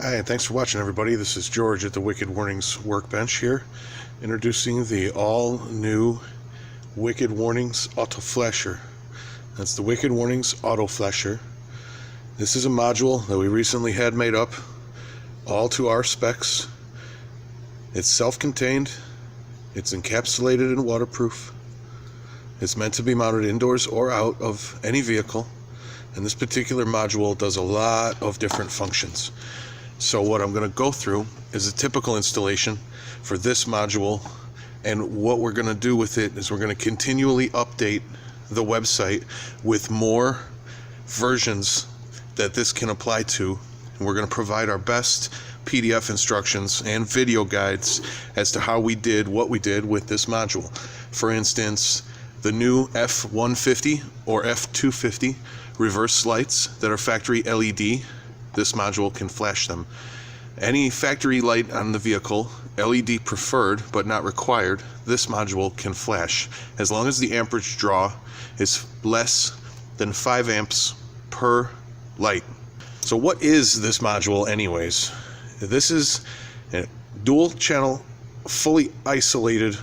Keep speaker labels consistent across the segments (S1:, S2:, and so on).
S1: Hi, and thanks for watching, everybody. This is George at the Wicked Warnings workbench here, introducing the all-new Wicked Warnings Auto Flasher. That's the Wicked Warnings Auto Flasher. This is a module that we recently had made up, all to our specs. It's self-contained, it's encapsulated and waterproof. It's meant to be mounted indoors or out of any vehicle, and this particular module does a lot of different functions. So what I'm going to go through is a typical installation for this module, and what we're going to do with it is we're going to continually update the website with more versions that this can apply to, and we're going to provide our best PDF instructions and video guides as to how we did what we did with this module. For instance, the new F150 or F250 reverse lights that are factory LED, this module can flash them. Any factory light on the vehicle, LED preferred but not required, this module can flash as long as the amperage draw is less than 5 amps per light. So what is this module anyways? This is a dual channel, fully isolated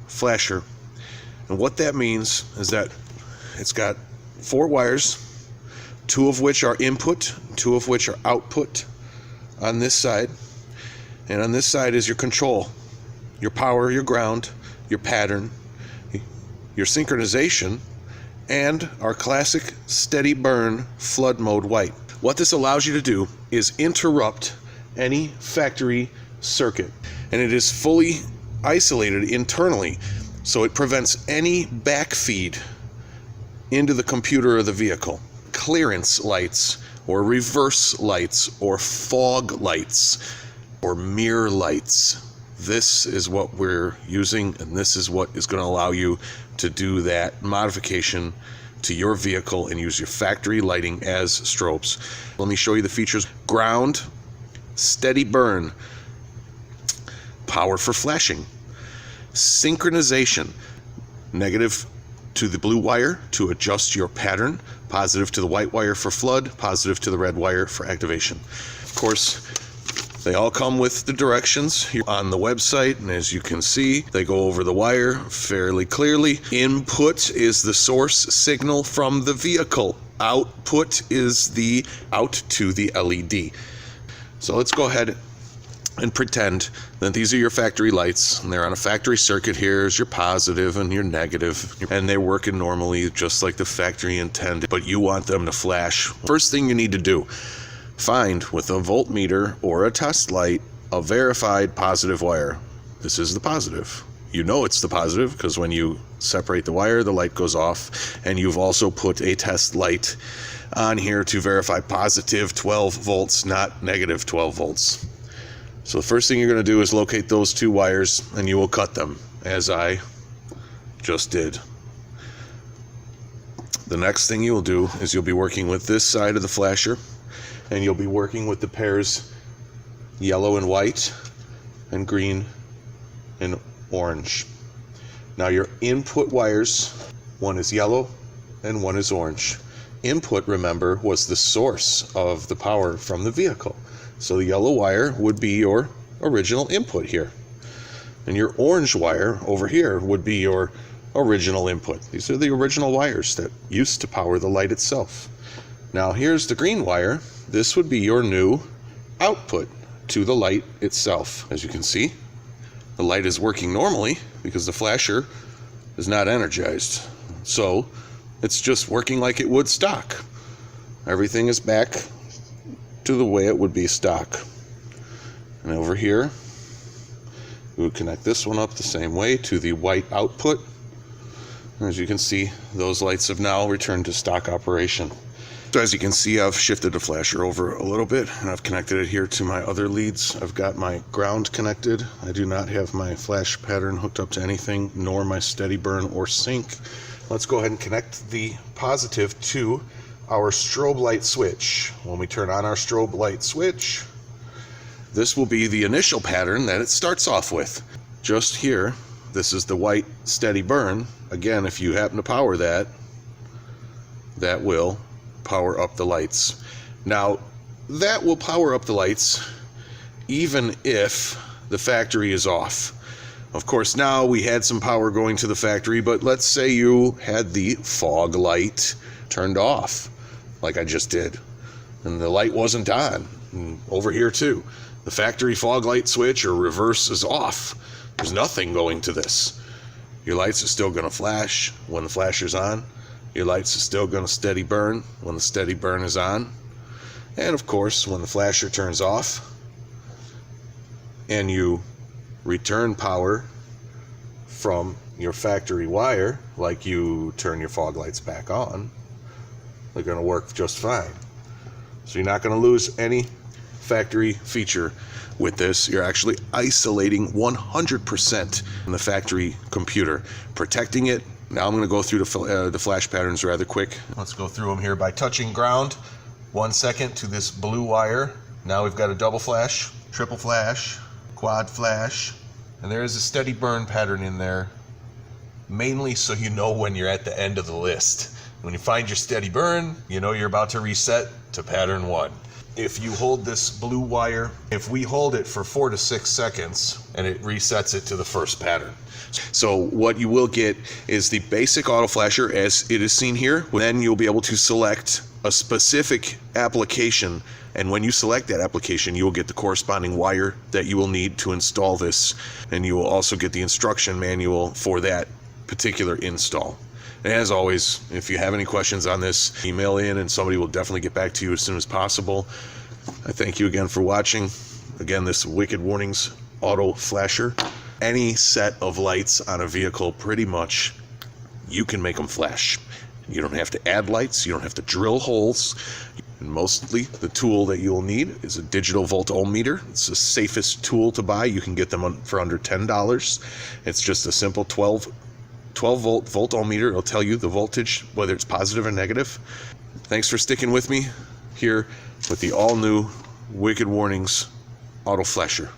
S1: flasher. And what that means is that it's got 4 wires, 2 of which are input, 2 of which are output on this side. And on this side is your control, your power, your ground, your pattern, your synchronization, and our classic steady burn flood mode white. What this allows you to do is interrupt any factory circuit, and it is fully isolated internally, so it prevents any backfeed into the computer of the vehicle. Clearance lights or reverse lights or fog lights or mirror lights. This is what we're using, and this is what is going to allow you to do that modification to your vehicle and use your factory lighting as strobes. Let me show you the features. Ground, steady burn, power for flashing, synchronization, negative to the blue wire to adjust your pattern, positive to the white wire for flood, positive to the red wire for activation. Of course, they all come with the directions here on the website, and as you can see, they go over the wire fairly clearly. Input is the source signal from the vehicle. Output is the out to the LED. So let's go ahead and pretend that these are your factory lights, and they're on a factory circuit. Here's your positive and your negative, and they're working normally just like the factory intended, but you want them to flash. First thing you need to do, find with a voltmeter or a test light a verified positive wire. This is the positive. You know it's the positive because when you separate the wire, the light goes off, and you've also put a test light on here to verify positive 12 volts, not negative 12 volts. So the first thing you're going to do is locate those 2 wires, and you will cut them, as I just did. The next thing you will do is you'll be working with this side of the flasher, and you'll be working with the pairs yellow and white, and green and orange. Now your input wires, one is yellow and one is orange. Input, remember, was the source of the power from the vehicle. So the yellow wire would be your original input here. And your orange wire over here would be your original input. These are the original wires that used to power the light itself. Now here's the green wire. This would be your new output to the light itself. As you can see, the light is working normally because the flasher is not energized. So it's just working like it would stock. Everything is back to the way it would be stock. And over here, we would connect this one up the same way to the white output. And as you can see, those lights have now returned to stock operation. So as you can see, I've shifted the flasher over a little bit, and I've connected it here to my other leads. I've got my ground connected. I do not have my flash pattern hooked up to anything, nor my steady burn or sync. Let's go ahead and connect the positive to our strobe light switch. When we turn on our strobe light switch, this will be the initial pattern that it starts off with. Just here, this is the white steady burn. Again, if you happen to power that, that will power up the lights. Now, that will power up the lights even if the factory is off. Of course, now we had some power going to the factory, but let's say you had the fog light turned off, like I just did, and the light wasn't on. And over here too, the factory fog light switch or reverse is off. There's nothing going to this. Your lights are still going to flash when the flasher's on. Your lights are still going to steady burn when the steady burn is on. And of course, when the flasher turns off and you return power from your factory wire, like you turn your fog lights back on, they're going to work just fine. So you're not going to lose any factory feature with this. You're actually isolating 100% in the factory computer, protecting it. Now I'm going to go through the flash patterns rather quick. Let's go through them here by touching ground. 1 second to this blue wire. Now we've got a double flash, triple flash, quad flash, and there is a steady burn pattern in there, mainly so you know when you're at the end of the list. When you find your steady burn, you know you're about to reset to pattern 1. If you hold this blue wire, if we hold it for 4 to 6 seconds, and it resets it to the first pattern. So what you will get is the basic auto flasher as it is seen here. Then you'll be able to select a specific application, and when you select that application, you will get the corresponding wire that you will need to install this, and you will also get the instruction manual for that particular install. And as always, if you have any questions on this, email in and somebody will definitely get back to you as soon as possible. I thank you again for watching. Again, this Wicked Warnings auto flasher. Any set of lights on a vehicle, pretty much, you can make them flash. You don't have to add lights, you don't have to drill holes. And mostly the tool that you'll need is a digital volt ohm meter. It's the safest tool to buy. You can get them for under $10. It's just a simple 12 volt ohm meter. It'll tell you the voltage, whether it's positive or negative. Thanks for sticking with me here with the all new Wicked Warnings auto flasher.